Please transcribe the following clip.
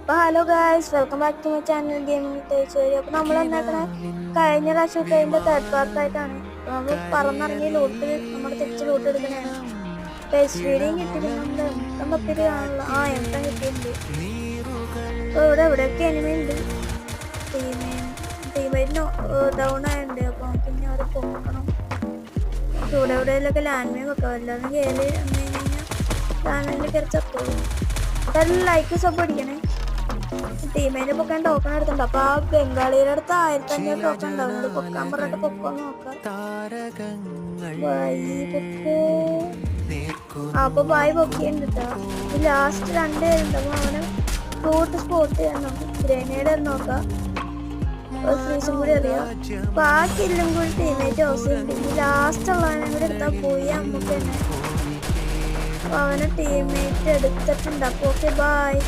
അപ്പോൾ hello guys, welcome back to my channel gaming തേച്ചേരി. അപ്പോൾ നമ്മൾ എന്നാക്കണേ കഴിഞ്ഞ പ്രാവശ്യം അതിൻ്റെ തേർഡ് പാർട്ടായിട്ടാണ്. അപ്പോൾ നമ്മൾ പറന്നിറങ്ങിയ ലൂട്ട് നമ്മൾ തിരിച്ച് ലൂട്ട് എടുക്കണതാണ്. പേസ് ഫീഡിങ് കിട്ടിയിട്ടുണ്ട്, എന്തം തപ്പിട്ട് കാണുള്ളൂ. എന്തം കിട്ടിയിട്ടുണ്ട്. അപ്പോൾ എവിടെയൊക്കെ എനിമി ഉണ്ട്. ടീമേറ്റിന് ഡൗൺ ആയിട്ടുണ്ട്. അപ്പോൾ പിന്നെ അവരെ പൊക്കണം. എവിടെയൊക്കെ ലാൻഡ് മൈൻ വെക്കാം. എല്ലാവരും കയറി വന്നു കഴിഞ്ഞാൽ ലാൻഡ് മൈനിൽ കയറി ചത്തോളൂ. അപ്പോൾ ലൈക്ക് സബ് അടിക്കണേ. ടീമേനെ പൊക്കാൻ ടോക്കൺ എടുത്തിട്ടുണ്ട്. അപ്പൊ ആ ബംഗാളിയുടെ അടുത്ത് 1500 ടോക്കൺ ഉണ്ടാവുന്നത്. പൊക്കാൻ പറഞ്ഞിട്ട് പൊക്കോന്ന് നോക്കാം. അപ്പൊ ബായ് പൊക്കിയുണ്ട് കേട്ടോ. ലാസ്റ്റ് 2 പേരുണ്ട്. അപ്പൊ അവനെ ഫ്രൂട്ട് സ്പോട്ട് ചെയ്യാൻ നോക്കാം. ഗ്രനേഡ് നോക്കാം. ഫ്രീസും കൂടി അറിയാം. അപ്പൊ ആ കില്ലും കൂടി ടീമേറ്റ് ഹൗസ് ചെയ്തിട്ടുണ്ട്. ലാസ്റ്റ് ഉള്ളവനെ കൂടി എടുത്താൽ പോയി നമുക്ക് തന്നെ. അപ്പൊ അവനെ ടീമേറ്റ് എടുത്തിട്ടുണ്ട്. അപ്പൊ ഓക്കെ ബായ്.